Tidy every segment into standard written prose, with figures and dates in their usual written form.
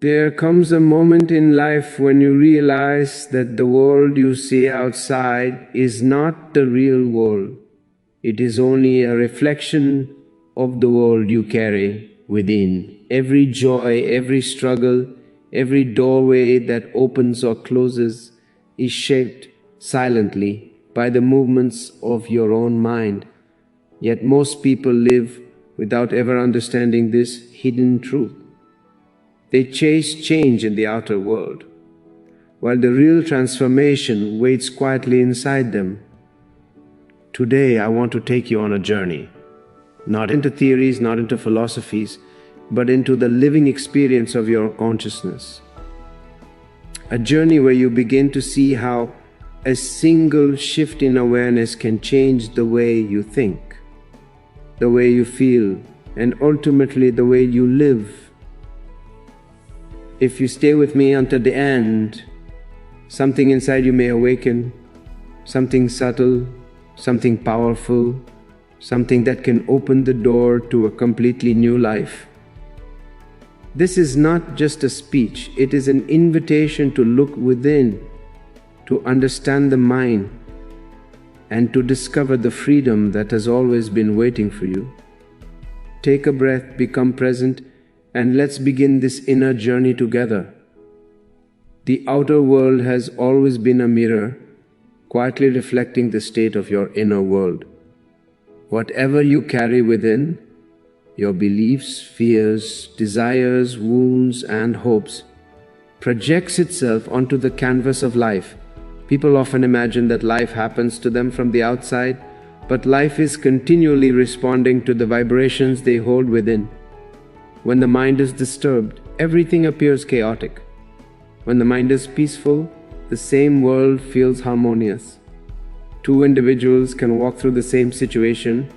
There comes a moment in life when you realize that the world you see outside is not the real world. It is only a reflection of the world you carry within. Every joy, every struggle, every doorway that opens or closes is shaped silently by the movements of your own mind. Yet most people live without ever understanding this hidden truth. They chase change in the outer world, while the real transformation waits quietly inside them. Today, I want to take you on a journey, not into theories, not into philosophies, but into the living experience of your consciousness. A journey where you begin to see how a single shift in awareness can change the way you think, the way you feel, and ultimately the way you live. If you stay with me until the end, something inside you may awaken, something subtle, something powerful, something that can open the door to a completely new life. This is not just a speech, it is an invitation to look within, to understand the mind, and to discover the freedom that has always been waiting for you. Take a breath, become present, and let's begin this inner journey together. The outer world has always been a mirror, quietly reflecting the state of your inner world. Whatever you carry within, your beliefs, fears, desires, wounds, and hopes, projects itself onto the canvas of life. People often imagine that life happens to them from the outside, but life is continually responding to the vibrations they hold within. When the mind is disturbed, everything appears chaotic. When the mind is peaceful, the same world feels harmonious. Two individuals can walk through the same situation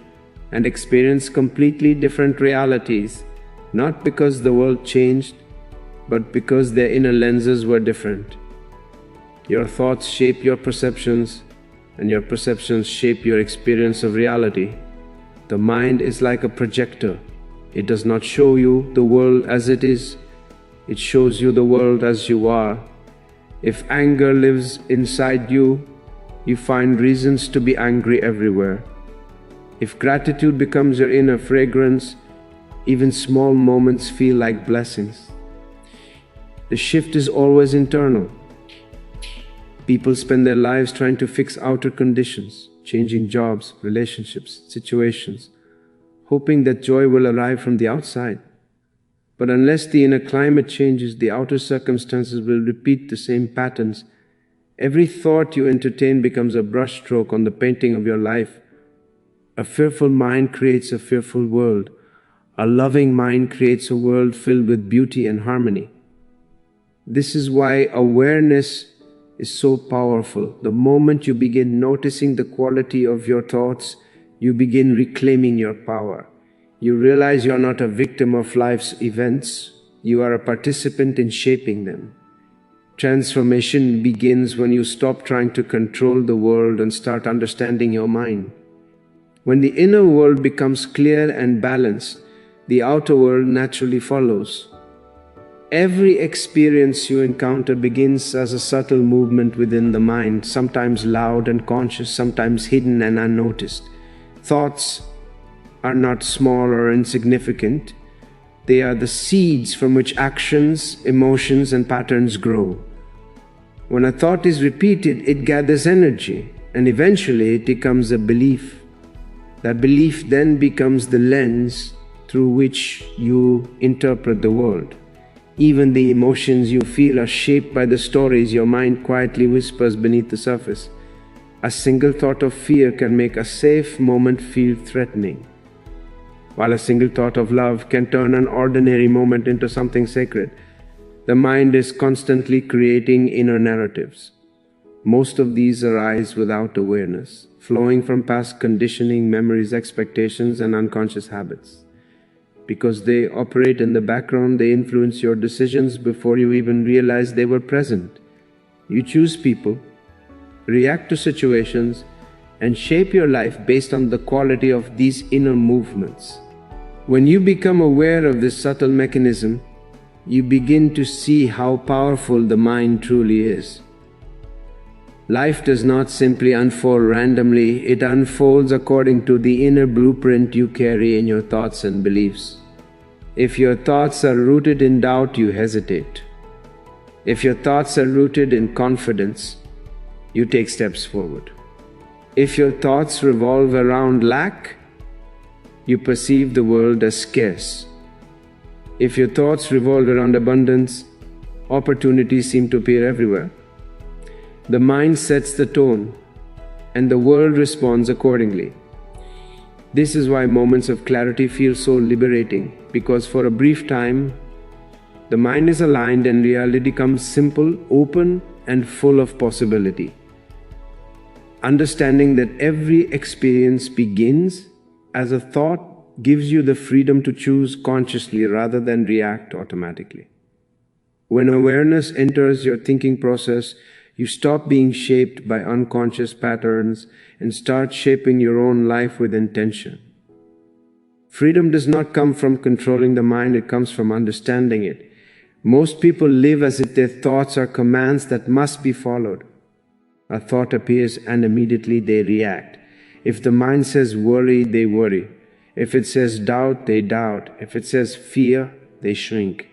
and experience completely different realities, not because the world changed, but because their inner lenses were different. Your thoughts shape your perceptions, and your perceptions shape your experience of reality. The mind is like a projector. It does not show you the world as it is, it shows you the world as you are. If anger lives inside you, you find reasons to be angry everywhere. If gratitude becomes your inner fragrance, even small moments feel like blessings. The shift is always internal. People spend their lives trying to fix outer conditions, changing jobs, relationships, situations, hoping that joy will arrive from the outside. But unless the inner climate changes, the outer circumstances will repeat the same patterns. Every thought you entertain becomes a brushstroke on the painting of your life. A fearful mind creates a fearful world. A loving mind creates a world filled with beauty and harmony. This is why awareness is so powerful. The moment you begin noticing the quality of your thoughts, you begin reclaiming your power. You realize you are not a victim of life's events, you are a participant in shaping them. Transformation begins when you stop trying to control the world and start understanding your mind. When the inner world becomes clear and balanced, the outer world naturally follows. Every experience you encounter begins as a subtle movement within the mind, sometimes loud and conscious, sometimes hidden and unnoticed. Thoughts are not small or insignificant. They are the seeds from which actions, emotions, and patterns grow. When a thought is repeated, it gathers energy, and eventually it becomes a belief. That belief then becomes the lens through which you interpret the world. Even the emotions you feel are shaped by the stories your mind quietly whispers beneath the surface. A single thought of fear can make a safe moment feel threatening, while a single thought of love can turn an ordinary moment into something sacred. The mind is constantly creating inner narratives. Most of these arise without awareness, flowing from past conditioning, memories, expectations, and unconscious habits. Because they operate in the background, they influence your decisions before you even realize they were present. You choose people, react to situations, and shape your life based on the quality of these inner movements. When you become aware of this subtle mechanism, you begin to see how powerful the mind truly is. Life does not simply unfold randomly, it unfolds according to the inner blueprint you carry in your thoughts and beliefs. If your thoughts are rooted in doubt, you hesitate. If your thoughts are rooted in confidence, you take steps forward. If your thoughts revolve around lack, you perceive the world as scarce. If your thoughts revolve around abundance, opportunities seem to appear everywhere. The mind sets the tone, and the world responds accordingly. This is why moments of clarity feel so liberating, because for a brief time, the mind is aligned and reality comes simple, open, and full of possibility. Understanding that every experience begins as a thought gives you the freedom to choose consciously rather than react automatically. When awareness enters your thinking process, you stop being shaped by unconscious patterns and start shaping your own life with intention. Freedom does not come from controlling the mind, it comes from understanding it. Most people live as if their thoughts are commands that must be followed. A thought appears and immediately they react. If the mind says worry, they worry. If it says doubt, they doubt. If it says fear, they shrink.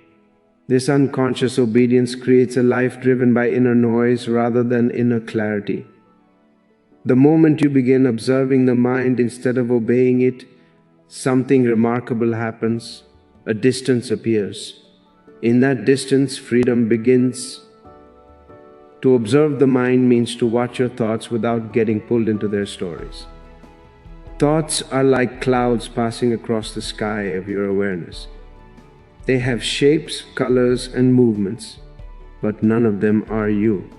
This unconscious obedience creates a life driven by inner noise rather than inner clarity. The moment you begin observing the mind instead of obeying it, something remarkable happens. A distance appears. In that distance, freedom begins. To observe the mind means to watch your thoughts without getting pulled into their stories. Thoughts are like clouds passing across the sky of your awareness. They have shapes, colors, and movements, but none of them are you.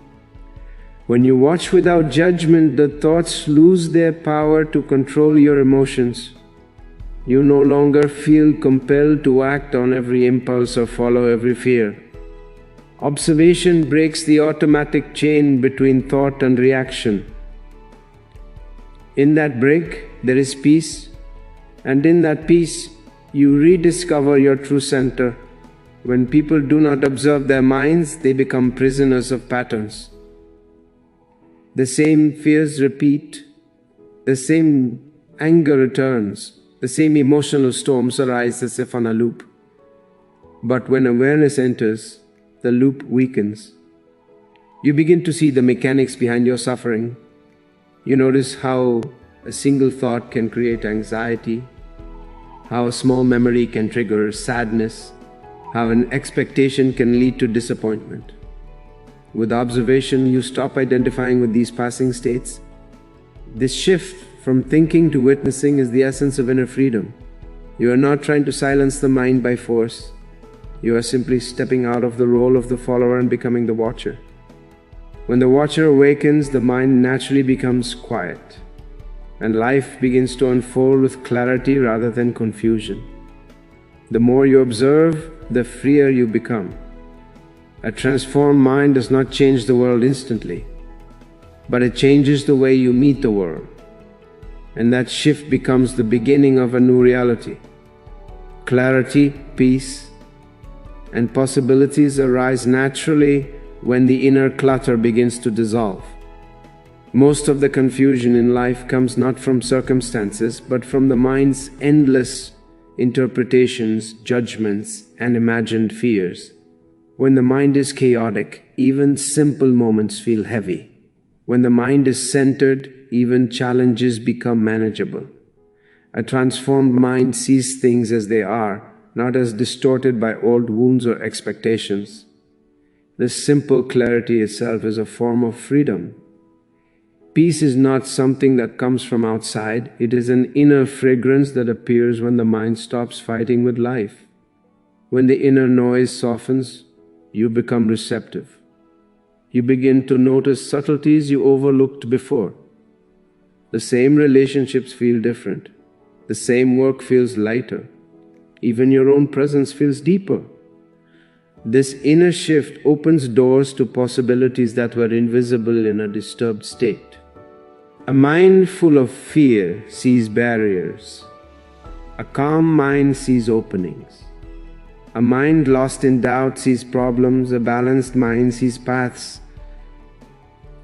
When you watch without judgment, the thoughts lose their power to control your emotions. You no longer feel compelled to act on every impulse or follow every fear. Observation breaks the automatic chain between thought and reaction. In that break, there is peace, and in that peace, you rediscover your true center. When people do not observe their minds, they become prisoners of patterns. The same fears repeat, the same anger returns, the same emotional storms arise as if on a loop. But when awareness enters, the loop weakens. You begin to see the mechanics behind your suffering. You notice how a single thought can create anxiety, how a small memory can trigger sadness, how an expectation can lead to disappointment. With observation, you stop identifying with these passing states. This shift from thinking to witnessing is the essence of inner freedom. You are not trying to silence the mind by force. You are simply stepping out of the role of the follower and becoming the watcher. When the watcher awakens, the mind naturally becomes quiet, and life begins to unfold with clarity rather than confusion. The more you observe, the freer you become. A transformed mind does not change the world instantly, but it changes the way you meet the world. And that shift becomes the beginning of a new reality. Clarity, peace, and possibilities arise naturally when the inner clutter begins to dissolve. Most of the confusion in life comes not from circumstances, but from the mind's endless interpretations, judgments, and imagined fears. When the mind is chaotic, even simple moments feel heavy. When the mind is centered, even challenges become manageable. A transformed mind sees things as they are, not as distorted by old wounds or expectations. This simple clarity itself is a form of freedom. Peace is not something that comes from outside, it is an inner fragrance that appears when the mind stops fighting with life. When the inner noise softens, you become receptive. You begin to notice subtleties you overlooked before. The same relationships feel different. The same work feels lighter. Even your own presence feels deeper. This inner shift opens doors to possibilities that were invisible in a disturbed state. A mind full of fear sees barriers. A calm mind sees openings. A mind lost in doubt sees problems, a balanced mind sees paths.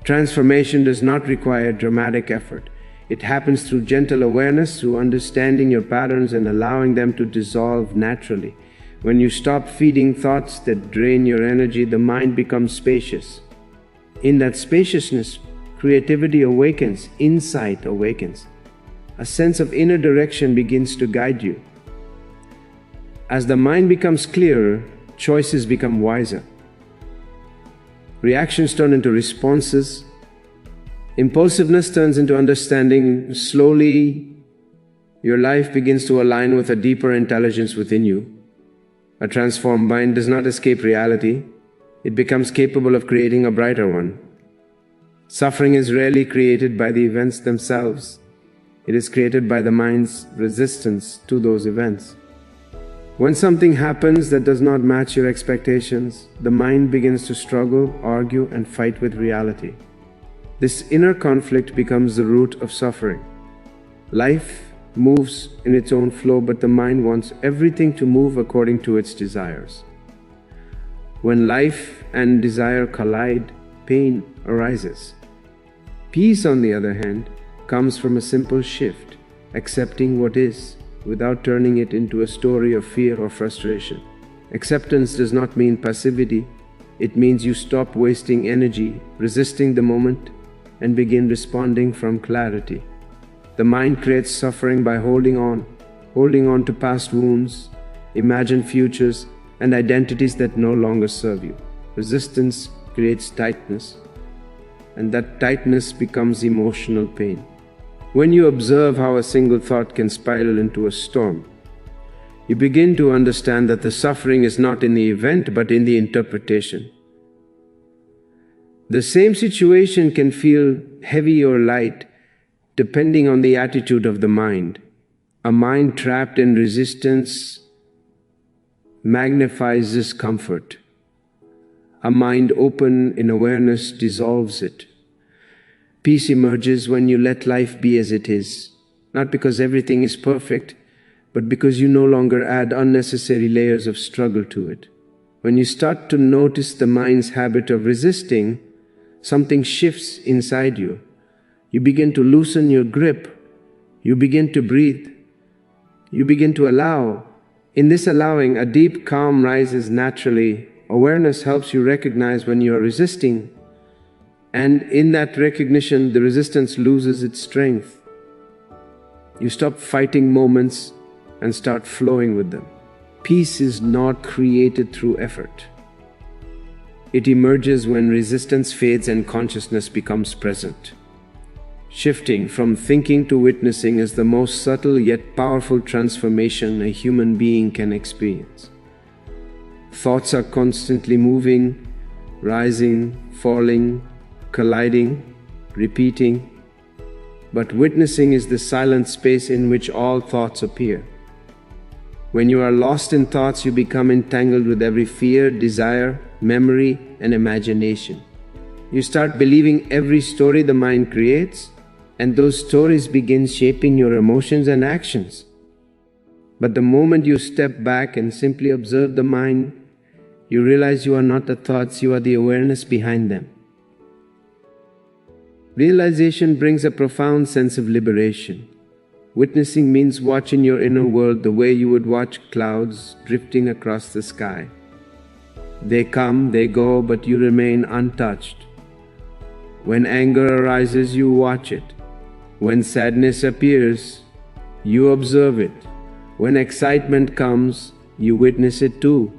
Transformation does not require dramatic effort. It happens through gentle awareness, through understanding your patterns and allowing them to dissolve naturally. When you stop feeding thoughts that drain your energy, the mind becomes spacious. In that spaciousness, creativity awakens, insight awakens. A sense of inner direction begins to guide you. As the mind becomes clearer, choices become wiser. Reactions turn into responses. Impulsiveness turns into understanding. Slowly, your life begins to align with a deeper intelligence within you. A transformed mind does not escape reality. It becomes capable of creating a brighter one. Suffering is rarely created by the events themselves. It is created by the mind's resistance to those events. When something happens that does not match your expectations, the mind begins to struggle, argue, and fight with reality. This inner conflict becomes the root of suffering. Life moves in its own flow, but the mind wants everything to move according to its desires. When life and desire collide, pain arises. Peace, on the other hand, comes from a simple shift, accepting what is, without turning it into a story of fear or frustration. Acceptance does not mean passivity. It means you stop wasting energy, resisting the moment, and begin responding from clarity. The mind creates suffering by holding on to past wounds, imagined futures, and identities that no longer serve you. Resistance creates tightness, and that tightness becomes emotional pain. When you observe how a single thought can spiral into a storm, you begin to understand that the suffering is not in the event but in the interpretation. The same situation can feel heavy or light depending on the attitude of the mind. A mind trapped in resistance magnifies discomfort. A mind open in awareness dissolves it. Peace emerges when you let life be as it is, not because everything is perfect, but because you no longer add unnecessary layers of struggle to it. When you start to notice the mind's habit of resisting, something shifts inside you. You begin to loosen your grip. You begin to breathe. You begin to allow. In this allowing, a deep calm rises naturally. Awareness helps you recognize when you are resisting. And in that recognition, the resistance loses its strength. You stop fighting moments and start flowing with them. Peace is not created through effort. It emerges when resistance fades and consciousness becomes present. Shifting from thinking to witnessing is the most subtle yet powerful transformation a human being can experience. Thoughts are constantly moving, rising, falling, colliding, repeating, but witnessing is the silent space in which all thoughts appear. When you are lost in thoughts, you become entangled with every fear, desire, memory, and imagination. You start believing every story the mind creates, and those stories begin shaping your emotions and actions. But the moment you step back and simply observe the mind, you realize you are not the thoughts, you are the awareness behind them. Realization brings a profound sense of liberation. Witnessing means watching your inner world the way you would watch clouds drifting across the sky. They come, they go, but you remain untouched. When anger arises, you watch it. When sadness appears, you observe it. When excitement comes, you witness it too.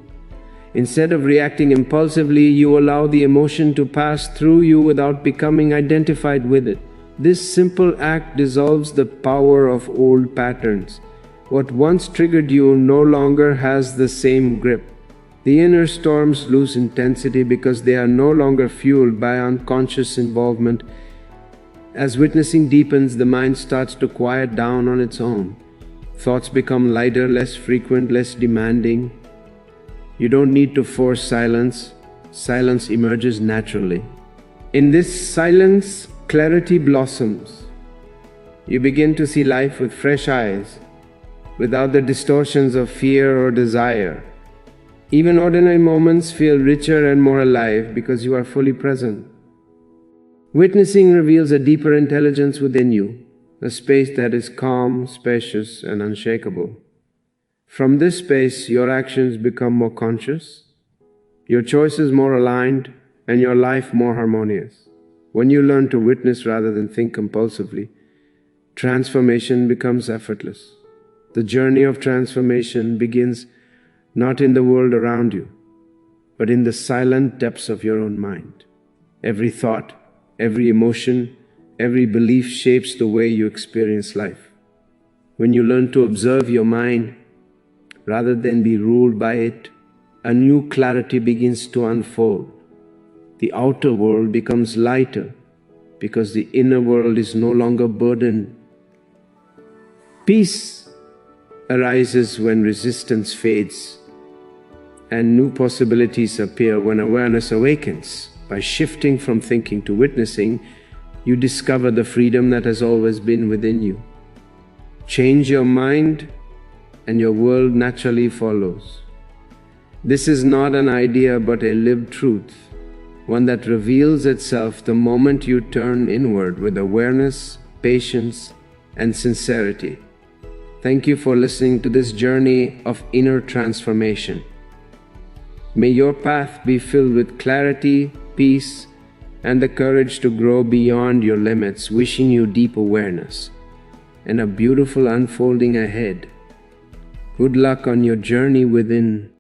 Instead of reacting impulsively, you allow the emotion to pass through you without becoming identified with it. This simple act dissolves the power of old patterns. What once triggered you no longer has the same grip. The inner storms lose intensity because they are no longer fueled by unconscious involvement. As witnessing deepens, the mind starts to quiet down on its own. Thoughts become lighter, less frequent, less demanding. You don't need to force silence. Silence emerges naturally. In this silence, clarity blossoms. You begin to see life with fresh eyes, without the distortions of fear or desire. Even ordinary moments feel richer and more alive because you are fully present. Witnessing reveals a deeper intelligence within you, a space that is calm, spacious, and unshakable. From this space, your actions become more conscious, your choices more aligned, and your life more harmonious. When you learn to witness rather than think compulsively, transformation becomes effortless. The journey of transformation begins not in the world around you, but in the silent depths of your own mind. Every thought, every emotion, every belief shapes the way you experience life. When you learn to observe your mind rather than be ruled by it, a new clarity begins to unfold. The outer world becomes lighter because the inner world is no longer burdened. Peace arises when resistance fades, and new possibilities appear when awareness awakens. By shifting from thinking to witnessing, you discover the freedom that has always been within you. Change your mind, and your world naturally follows. This is not an idea but a lived truth, one that reveals itself the moment you turn inward with awareness, patience, and sincerity. Thank you for listening to this journey of inner transformation. May your path be filled with clarity, peace, and the courage to grow beyond your limits, wishing you deep awareness and a beautiful unfolding ahead. Good luck on your journey within.